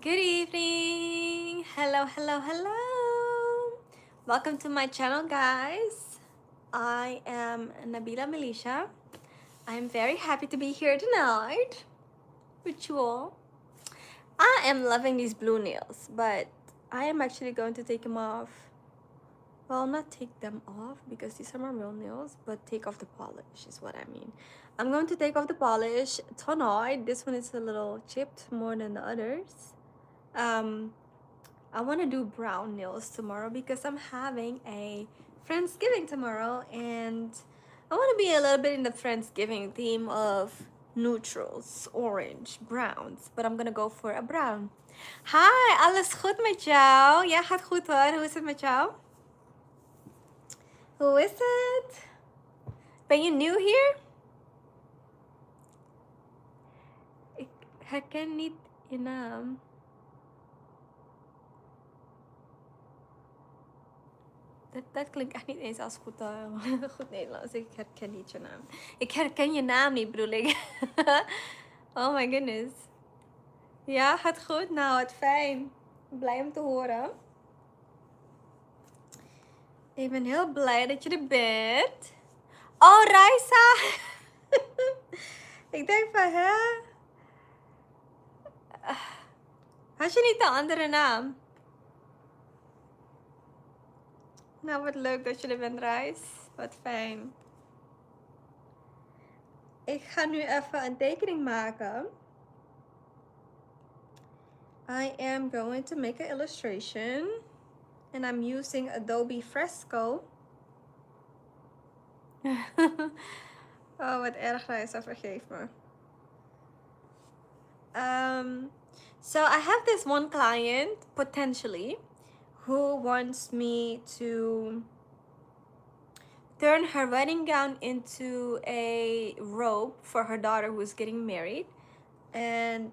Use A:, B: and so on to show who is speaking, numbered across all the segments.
A: Good evening. Hello. Welcome to my channel, guys. I am Nabila Melisha. I'm very happy to be here tonight with you all. I am loving these blue nails, but I am actually going to take them off. Well, not take them off because these are my real nails, but take off the polish is what I mean. I'm going to take off the polish tonight. This one is a little chipped more than the others. I want to do brown nails tomorrow because I'm having a Friendsgiving tomorrow, and I want to be a little bit in the Friendsgiving theme of neutrals, orange, browns, but I'm gonna go for a brown. Hi, alles goed met jou? Ja, gaat goed hoor. Hoe is het met jou? Hoe is het? Ben je new here? Ik herken niet je naam. Dat klinkt echt niet eens als goed Nederlands. Ik herken niet je naam. Ik herken je naam niet, bedoel ik. Oh my goodness. Ja, gaat goed. Nou, wat fijn. Blij om te horen. Ik ben heel blij dat je er bent. Oh, Raisa. Ik denk van, hè? Had je niet de andere naam? Nou, wat leuk dat je er bent, Reis. Wat fijn. Ik ga nu even een tekening maken. I am going to make an illustration. And I'm using Adobe Fresco. Oh, wat erg, Reisa, vergeef me. So I have this one client, potentially, who wants me to turn her wedding gown into a robe for her daughter who's getting married. And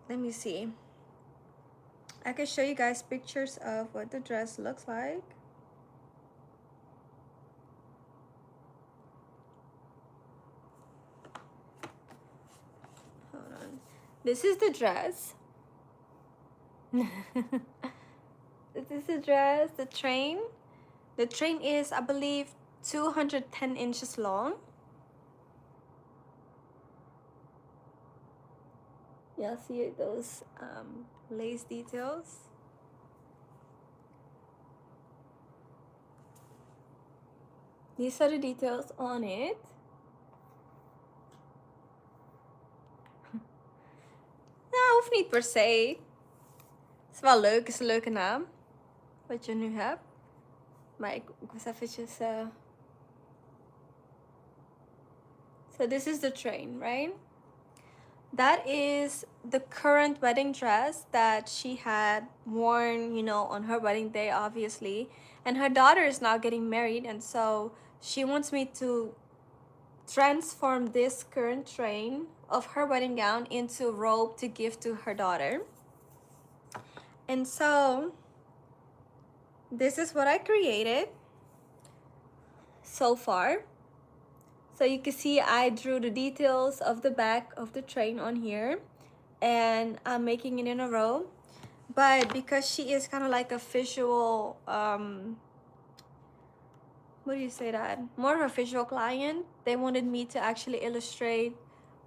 A: let me see. I can show you guys pictures of what the dress looks like. Hold on. This is the dress. This is the dress, the train. The train is, I believe, 210 inches long. Y'all see those lace details? These are the details on it. Nou, hoeft niet per se. Is wel leuk, is een leuke naam. Wat je nu hebt. Maar ik was eventjes... So this is the train, right? That is the current wedding dress that she had worn, you know, on her wedding day, obviously. And her daughter is now getting married, and so she wants me to transform this current train of her wedding gown into a robe to give to her daughter. And so this is what I created so far. So you can see I drew the details of the back of the train on here, and I'm making it in a row. But because she is kind of like a visual, what do you say that? More of a visual client, they wanted me to actually illustrate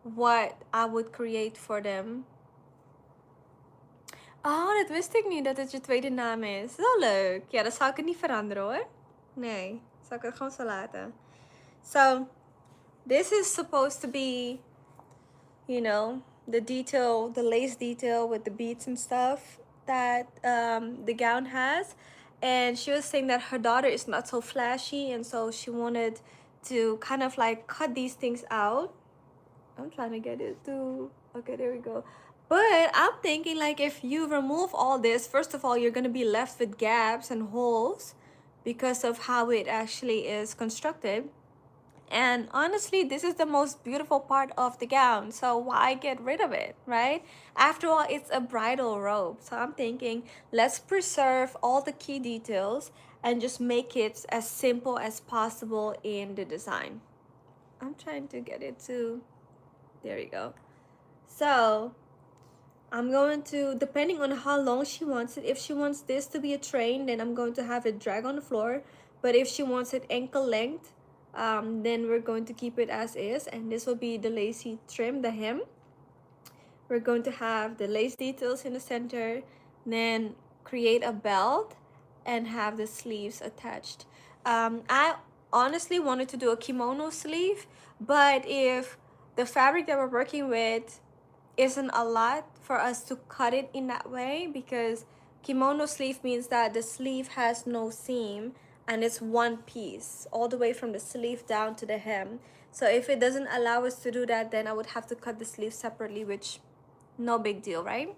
A: what I would create for them. Oh, dat wist ik niet dat het je tweede naam is. Zo leuk. Ja, dan zal ik het niet veranderen hoor. Nee, zal ik het gewoon zo laten. So, this is supposed to be, you know, the detail, the lace detail with the beads and stuff that the gown has. And she was saying that her daughter is not so flashy, and so she wanted to kind of like cut these things out. I'm trying to get it to, okay, there we go. But I'm thinking like if you remove all this, first of all, you're going to be left with gaps and holes because of how it actually is constructed. And honestly, this is the most beautiful part of the gown, so why get rid of it, right? After all, it's a bridal robe. So I'm thinking, let's preserve all the key details and just make it as simple as possible in the design. I'm trying to get it to, there you go. So I'm going to, depending on how long she wants it, if she wants this to be a train, then I'm going to have it drag on the floor. But if she wants it ankle length, then we're going to keep it as is. And this will be the lacy trim, the hem. We're going to have the lace details in the center, then create a belt and have the sleeves attached. I honestly wanted to do a kimono sleeve, but if the fabric that we're working with isn't a lot for us to cut it in that way, because kimono sleeve means that the sleeve has no seam and it's one piece all the way from the sleeve down to the hem. So if it doesn't allow us to do that, then I would have to cut the sleeve separately, which no big deal, right?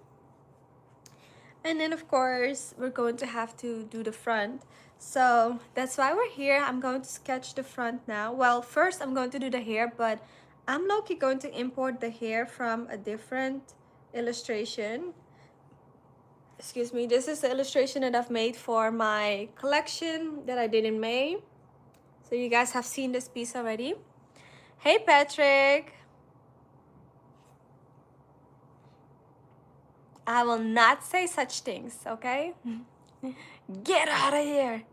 A: And then of course we're going to have to do the front, so that's why we're here. I'm going to sketch the front now. Well, first I'm going to do the hair, but I'm low-key going to import the hair from a different illustration. Excuse me, this is the illustration that I've made for my collection that I did in May, so you guys have seen this piece already. Hey Patrick, I will not say such things, okay? Get out of here.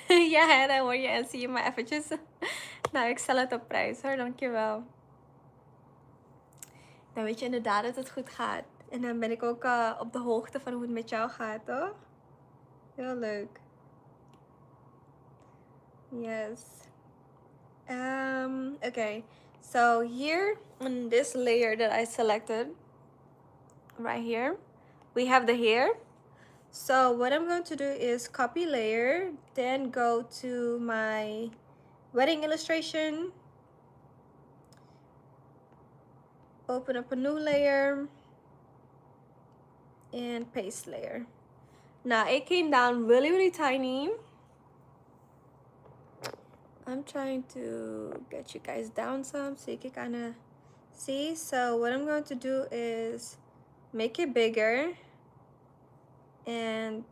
A: Ja, dan hoor je en zie je maar eventjes. Nou, ik stel het op prijs hoor, dankjewel. Dan weet je inderdaad dat het goed gaat. En dan ben ik ook op de hoogte van hoe het met jou gaat, toch? Heel leuk. Yes. Okay, so here on this layer that I selected, right here, we have the hair. So what I'm going to do is copy layer, then go to my wedding illustration, open up a new layer, and paste layer. Now it came down really tiny. I'm trying to get you guys down some so you can kind of see. So what I'm going to do is make it bigger and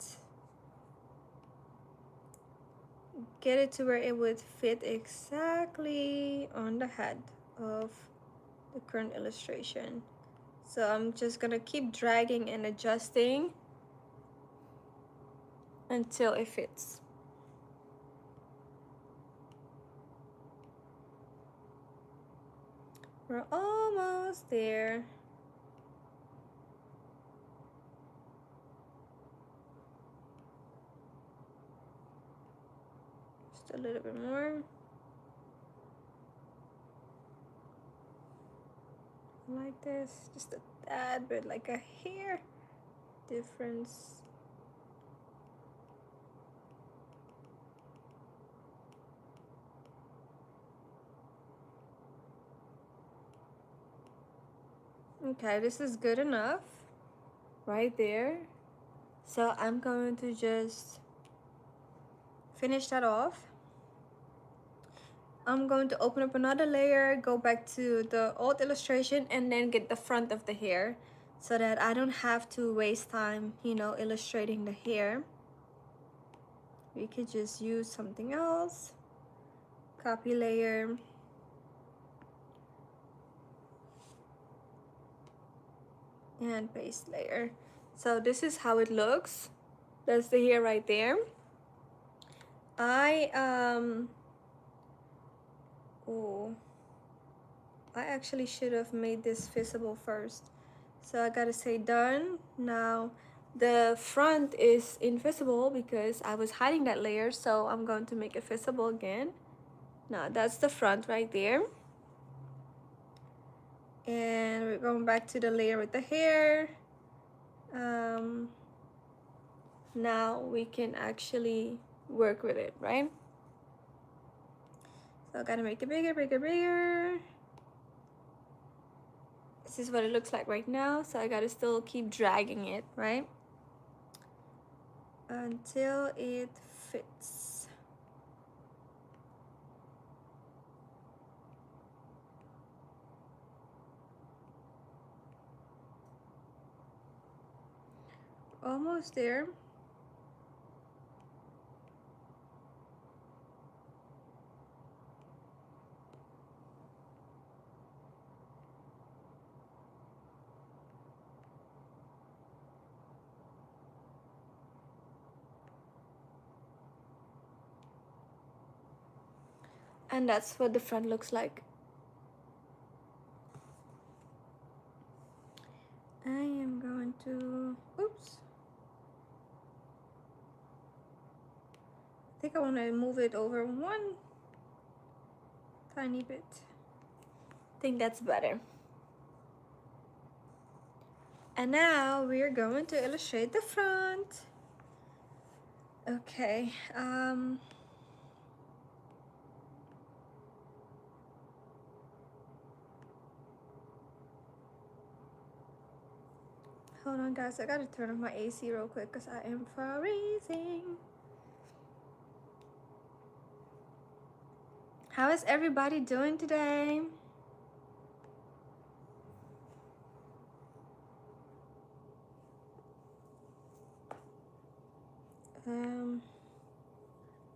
A: get it to where it would fit exactly on the head of the current illustration. So I'm just gonna keep dragging and adjusting until it fits. We're almost there. Just a little bit more. Like this, just a tad bit, like a hair difference. Okay, this is good enough right there. So I'm going to just finish that off. I'm going to open up another layer, go back to the old illustration, and then get the front of the hair so that I don't have to waste time, you know, illustrating the hair. We could just use something else. Copy layer. And paste layer. So this is how it looks. That's the hair right there. I actually should have made this visible first. So I gotta say done. Now the front is invisible because I was hiding that layer, so I'm going to make it visible again. Now that's the front right there. And we're going back to the layer with the hair. Now we can actually work with it, right? So I gotta make it bigger. This is what it looks like right now, so I gotta still keep dragging it, right? Until it fits. Almost there. And that's what the front looks like. I am going to, oops. I think I want to move it over one tiny bit. I think that's better. And now we're going to illustrate the front. Okay, hold on guys, I gotta turn off my AC real quick because I am freezing. How is everybody doing today?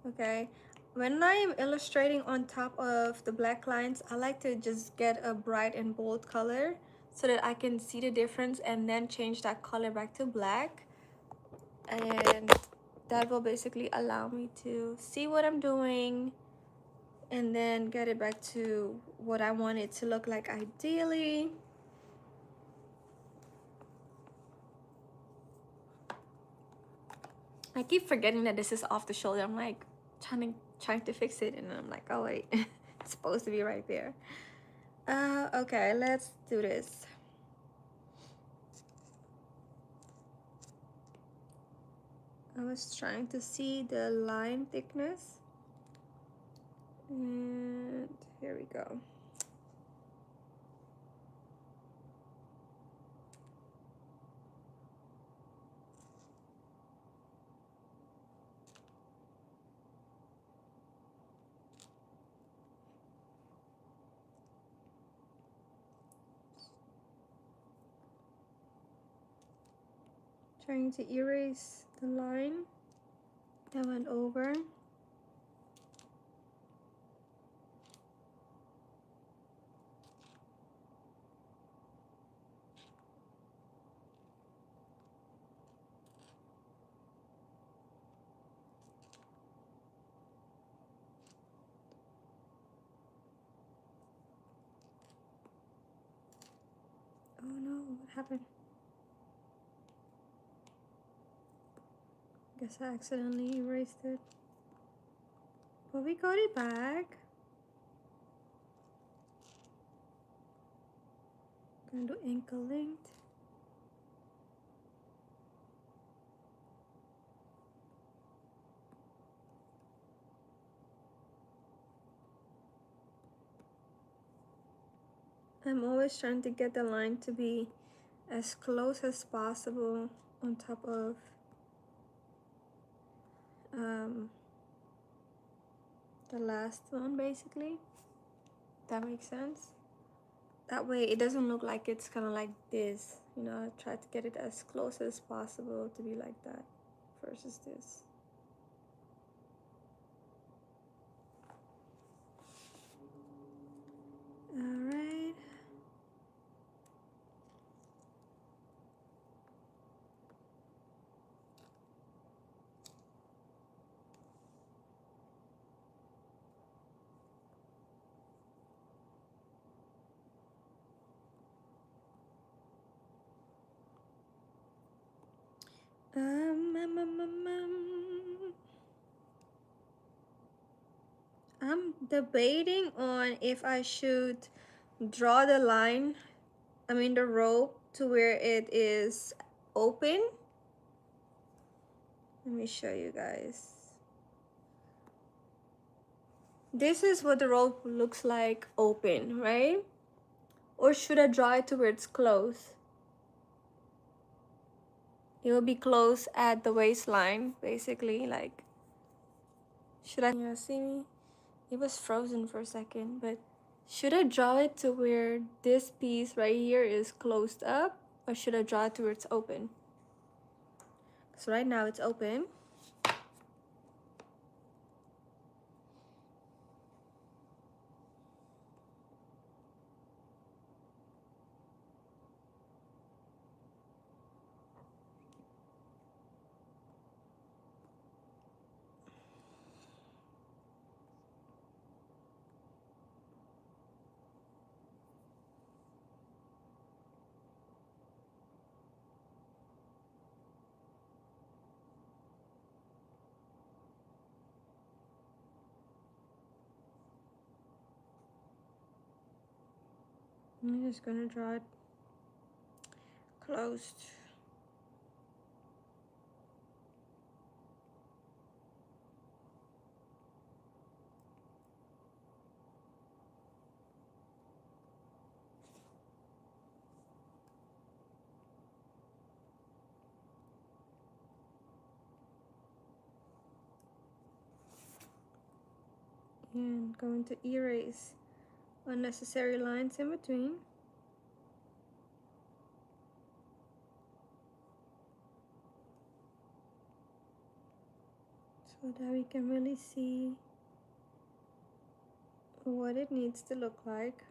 A: Okay, when I am illustrating on top of the black lines, I like to just get a bright and bold color so that I can see the difference and then change that color back to black. And that will basically allow me to see what I'm doing and then get it back to what I want it to look like ideally. I keep forgetting that this is off the shoulder. I'm like trying to fix it, and I'm like, oh wait, it's supposed to be right there. Okay, let's do this. I was trying to see the line thickness, and here we go. Trying to erase the line that went over. Oh no, what happened? Guess I accidentally erased it. But we got it back. Gonna do ankle length. I'm always trying to get the line to be as close as possible on top of the last one, basically. That makes sense. That way it doesn't look like it's kind of like this, you know. I try to get it as close as possible to be like that versus this. All right. I'm debating on if I should draw the line, the rope to where it is open. Let me show you guys. This is what the rope looks like open, right? Or should I draw it to where it's closed? It will be close at the waistline, basically. Like, should I, yeah, see me? It was frozen for a second, but should I draw it to where this piece right here is closed up, or should I draw it to where it's open? So right now it's open. I'm just gonna draw it closed. And going to erase unnecessary lines in between. So that we can really see what it needs to look like.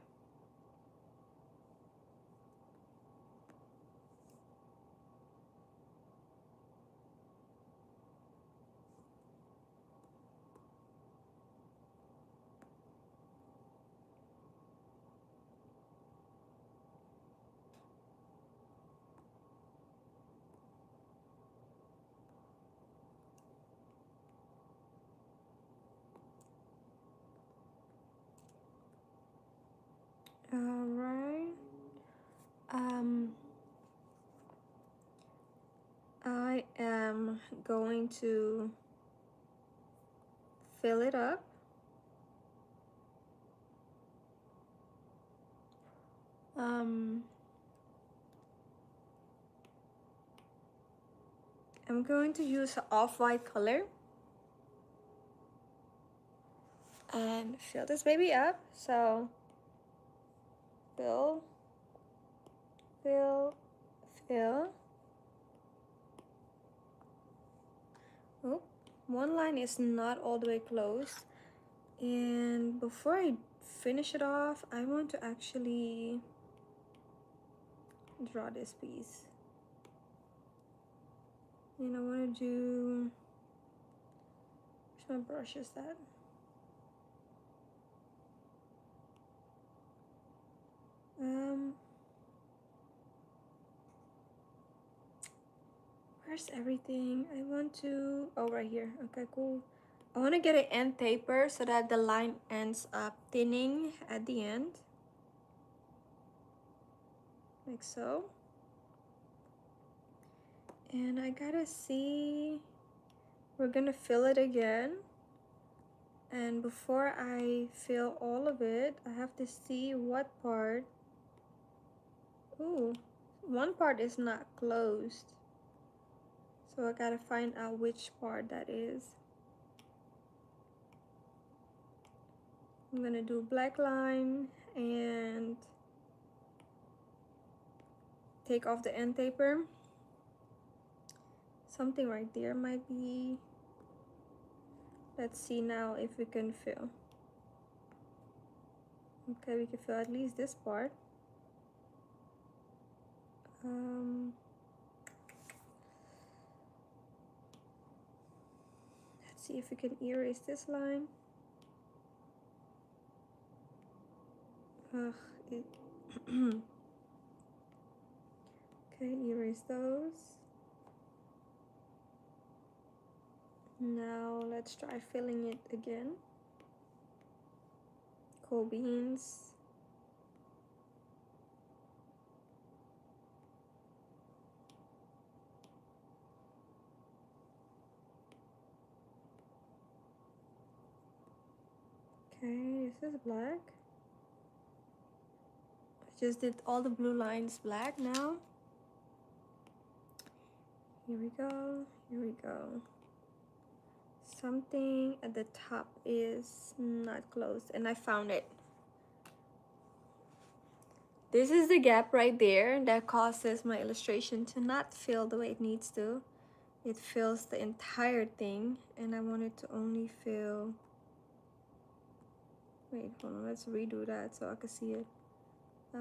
A: Alright. I am going to fill it up. I'm going to use an off-white color and fill this baby up. So fill, fill, fill. Oh, one line is not all the way closed. And before I finish it off, I want to actually draw this piece. And I want to do, where's my brushes at? Where's everything? I want to, oh, right here. Okay, cool. I want to get an end taper so that the line ends up thinning at the end. Like so. And I gotta see, we're gonna fill it again. And before I fill all of it, I have to see what part. Ooh, one part is not closed. So I gotta find out which part that is. I'm gonna do black line and take off the end taper. Something right there might be. Let's see now if we can fill. Okay, we can fill at least this part. Let's see if we can erase this line. Ugh, okay, erase those. Now let's try filling it again. Cool beans. Okay, this is black. I just did all the blue lines black now. Here we go, here we go. Something at the top is not closed and I found it. This is the gap right there that causes my illustration to not fill the way it needs to. It fills the entire thing and I want it to only fill. Wait, hold on, let's redo that so I can see it. I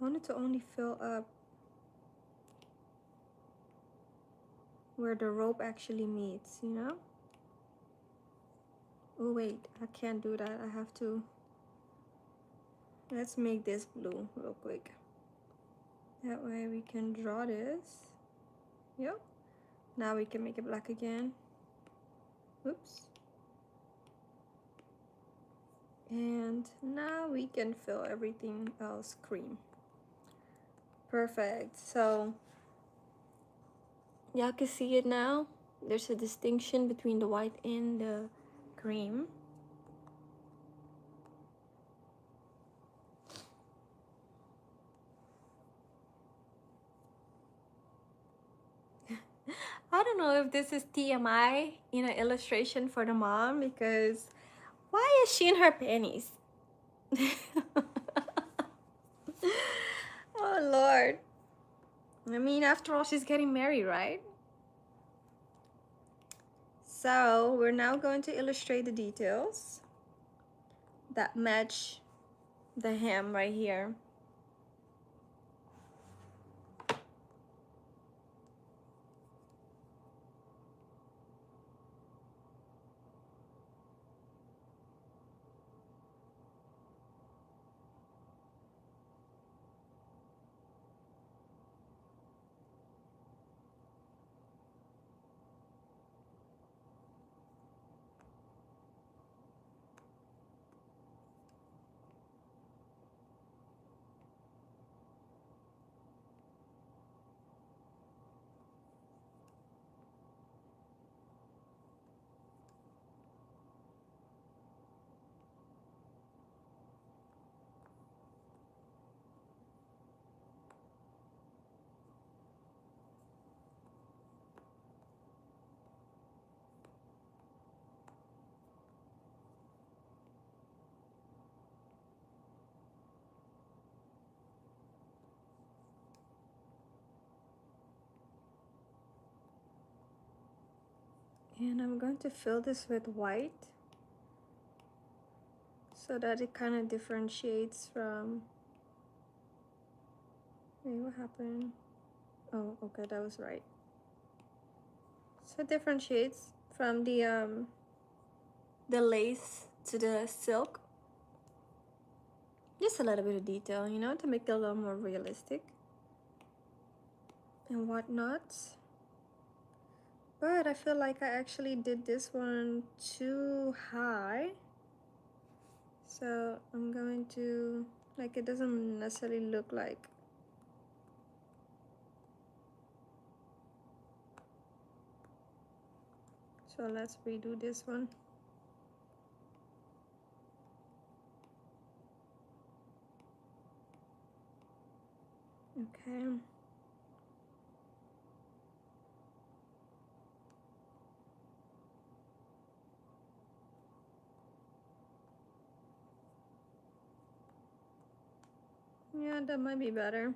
A: want it to only fill up where the rope actually meets, you know? Oh wait, I can't do that. I have to. Let's make this blue real quick. That way we can draw this. Yep. Now we can make it black again. Oops. And now we can fill everything else cream. Perfect. So y'all can see it now. There's a distinction between the white and the cream. I don't know if this is TMI in an illustration for the mom, because why is she in her panties? Oh Lord. I mean, after all, she's getting married, right? So we're now going to illustrate the details that match the hem right here. And I'm going to fill this with white so that it kind of differentiates from... Wait, what happened? Oh, okay, that was right. So it differentiates from the lace to the silk. Just a little bit of detail, you know, to make it a little more realistic and whatnot. But I feel like I actually did this one too high. So I'm going to, like, it doesn't necessarily look like... So let's redo this one. Okay. Yeah, that might be better.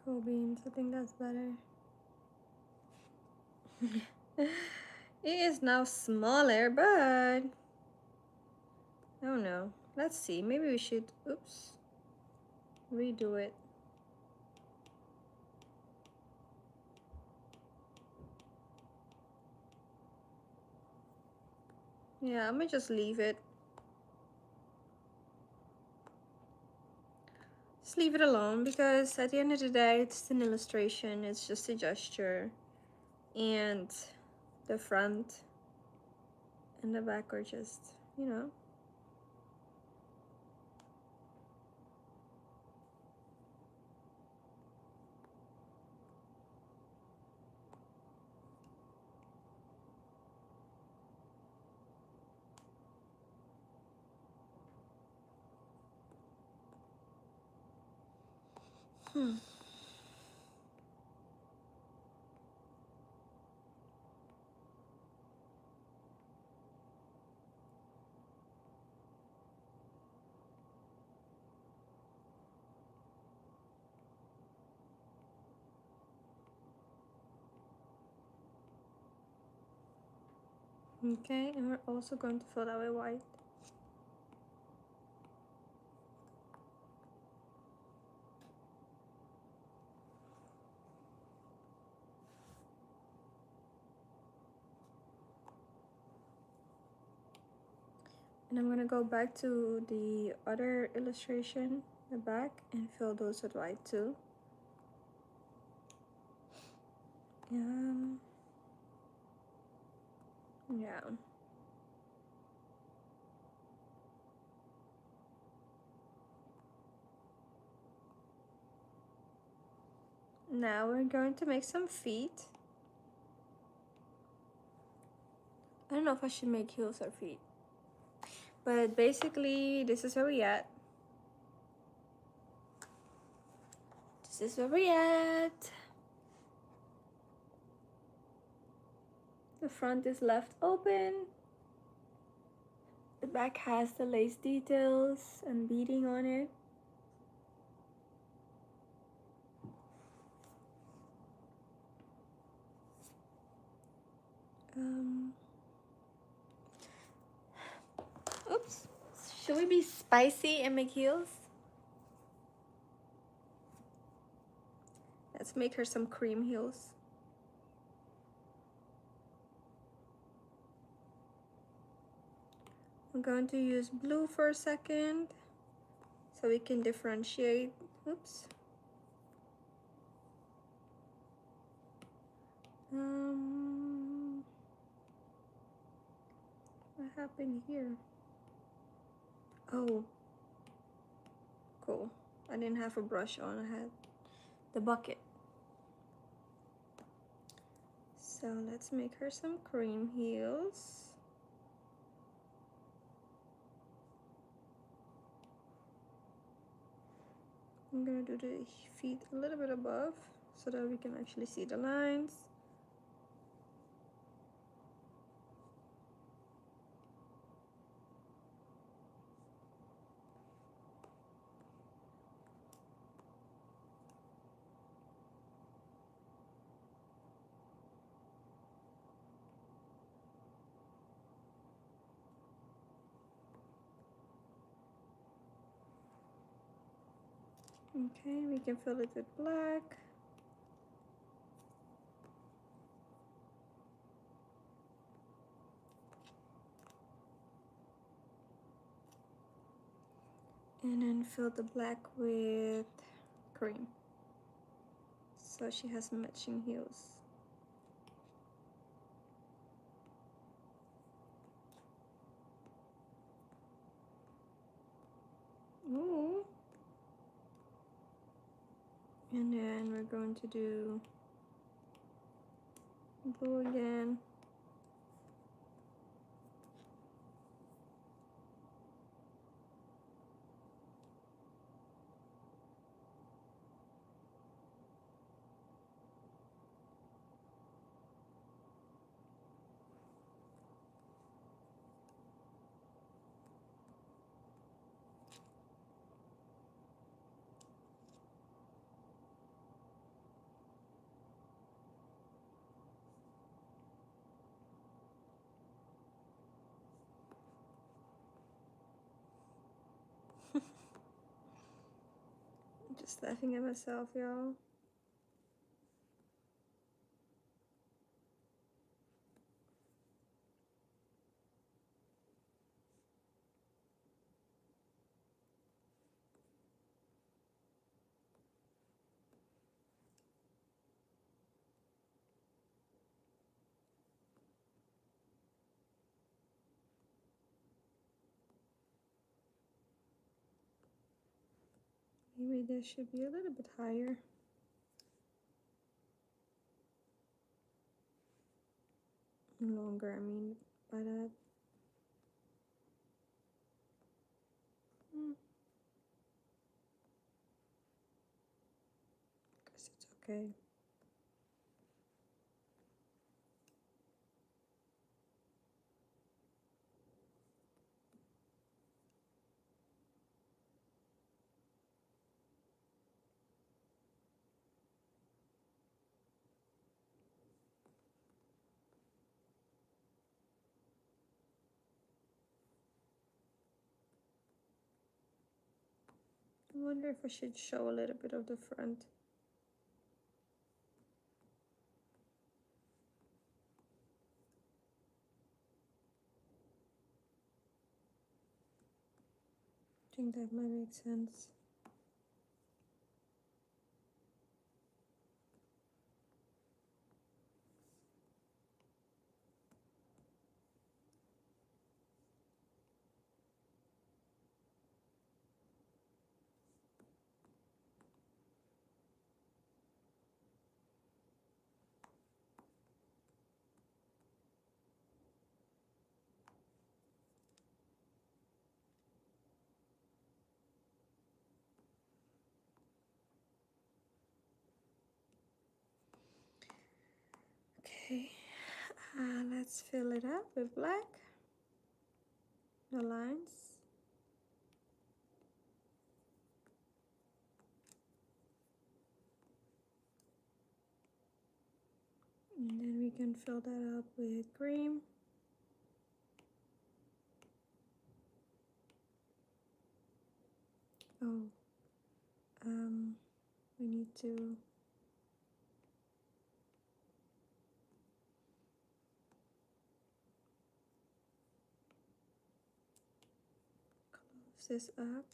A: Cool beans, I think that's better. It is now smaller, but I don't know. Let's see, maybe we should, oops, redo it. Yeah, I'm gonna just leave it. Just leave it alone, because at the end of the day, it's an illustration, it's just a gesture. And the front and the back are just, you know. Okay, and we're also going to fill that with white. And I'm gonna go back to the other illustration, the back, and fill those with white too. Yeah. Now we're going to make some feet. I don't know if I should make heels or feet. But basically, this is where we at. This is where we at. The front is left open. The back has the lace details and beading on it. Oops. Should we be spicy and make heels? Let's make her some cream heels. I'm going to use blue for a second so we can differentiate. Oops. What happened here? Oh, cool. I didn't have a brush on. I had the bucket. So let's make her some cream heels. I'm gonna do the feet a little bit above so that we can actually see the lines. Okay, we can fill it with black. And then fill the black with cream. So she has matching heels. Ooh. And then we're going to do blue again. I'm just laughing at myself, y'all. Maybe this should be a little bit higher. Longer, I mean, by that. Guess it's okay. I wonder if I should show a little bit of the front. I think that might make sense. Okay, let's fill it up with black, the lines. And then we can fill that up with cream. Oh, we need to close this up.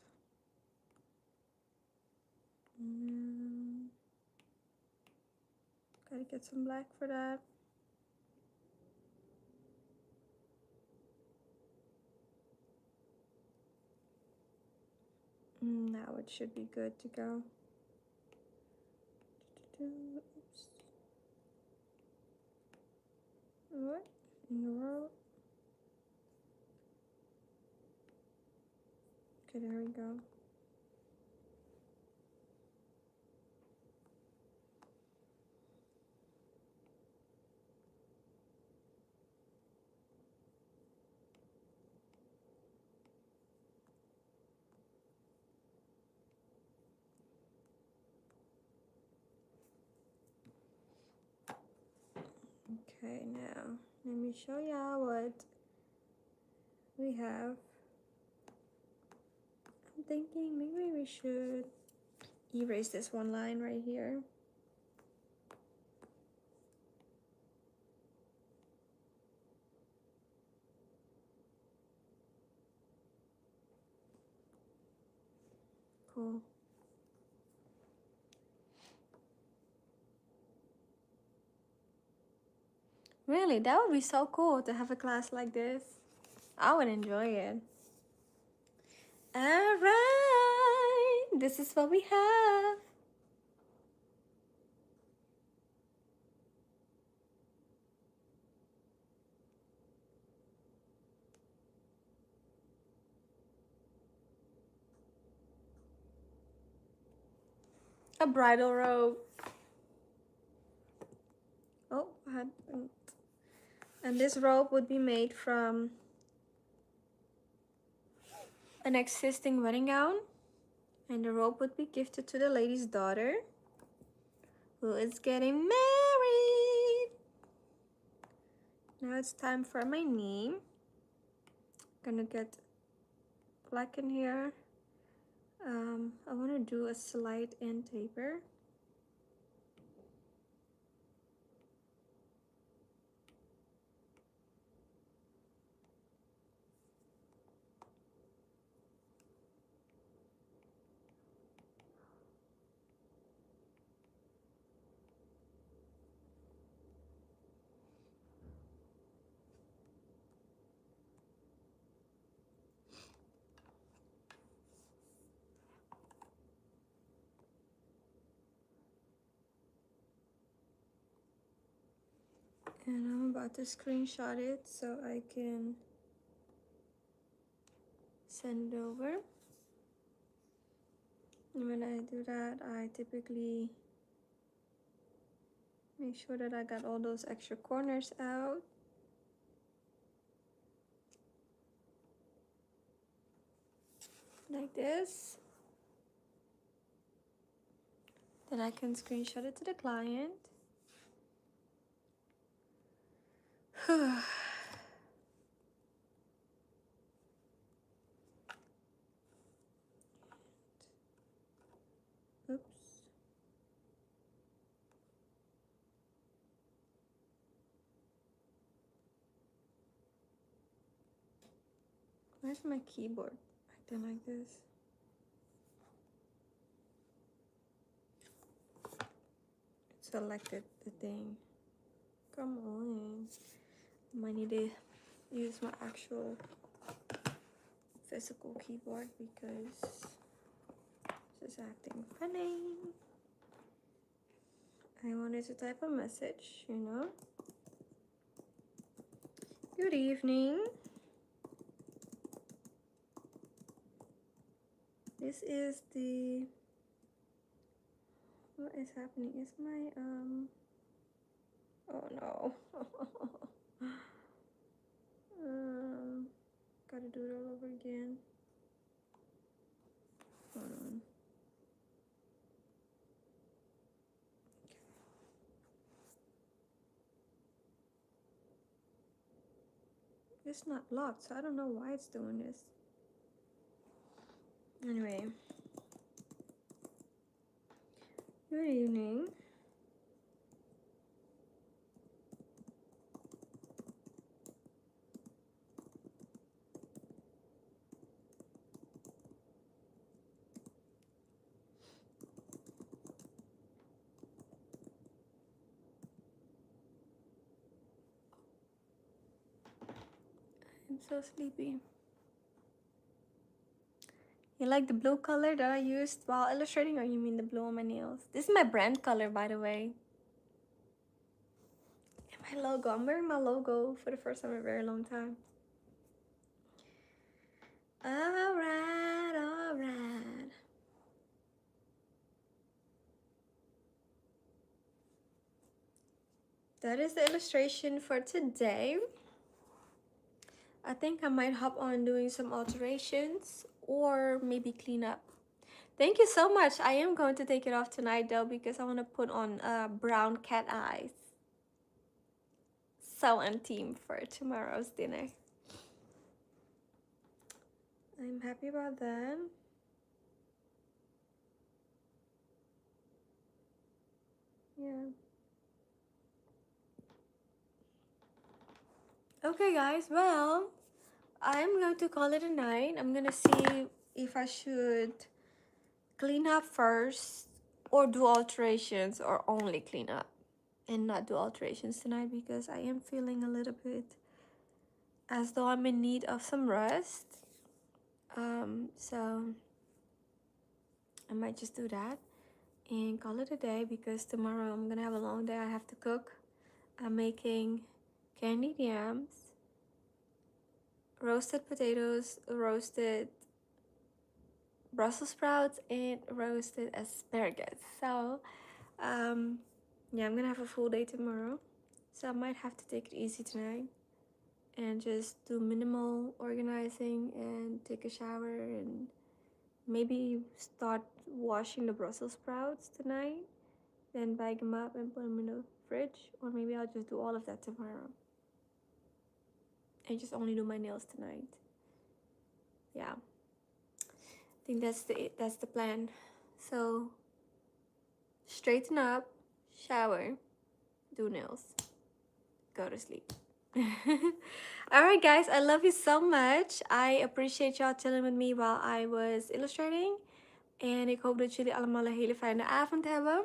A: Gotta get some black for that. Now it should be good to go. Oops. What in the world? Okay, there we go. Okay, now let me show y'all what we have. I'm thinking maybe we should erase this one line right here. Cool. Really, that would be so cool to have a class like this. I would enjoy it. All right, this is what we have. A bridal robe. Oh, and this robe would be made from an existing wedding gown, and the robe would be gifted to the lady's daughter who is getting married. Now it's time for my name. Gonna get black in here. I want to do a slight end taper. And I'm about to screenshot it so I can send it over. And when I do that, I typically make sure that I got all those extra corners out. Like this. Then I can screenshot it to the client. Oops. Where's my keyboard? Acting like this. selected the thing. Come on. Might need to use my actual physical keyboard because this is acting funny. I wanted to type a message, you know. Good evening. This is the... What is happening? Is my oh no. Gotta do it all over again. Hold on. It's not locked, so I don't know why it's doing this. Anyway. Good evening. I'm so sleepy. You like the blue color that I used while illustrating, or you mean the blue on my nails? This is my brand color, by the way. And my logo. I'm wearing my logo for the first time in a very long time. Alright, alright. That is the illustration for today. I think I might hop on doing some alterations or maybe clean up. Thank you so much. I am going to take it off tonight though because I want to put on brown cat eyes. So on theme for tomorrow's dinner. I'm happy about that. Yeah. Okay guys, well, I'm going to call it a night. I'm gonna see if I should clean up first or do alterations or only clean up and not do alterations tonight because I am feeling a little bit as though I'm in need of some rest. So I might just do that and call it a day because tomorrow I'm gonna have a long day. I have to cook. I'm making candied yams, roasted potatoes, roasted Brussels sprouts, and roasted asparagus. So yeah, I'm gonna have a full day tomorrow, so I might have to take it easy tonight and just do minimal organizing and take a shower and maybe start washing the Brussels sprouts tonight, then bag them up and put them in the fridge, or maybe I'll just do all of that tomorrow and just only do my nails tonight. Yeah, I think that's the plan. So straighten up, shower, do nails, go to sleep. Alright guys, I love you so much. I appreciate y'all chilling with me while I was illustrating. En ik hoop dat jullie allemaal een hele fijne avond hebben.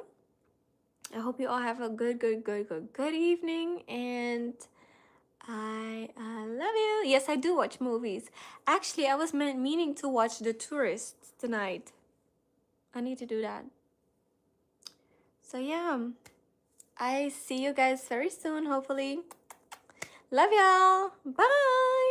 A: I hope you all have a good evening. And I love you. Yes, I do watch movies. Actually, I was meaning to watch The Tourist tonight. I need to do that. So yeah, I see you guys very soon, hopefully. Love y'all. Bye.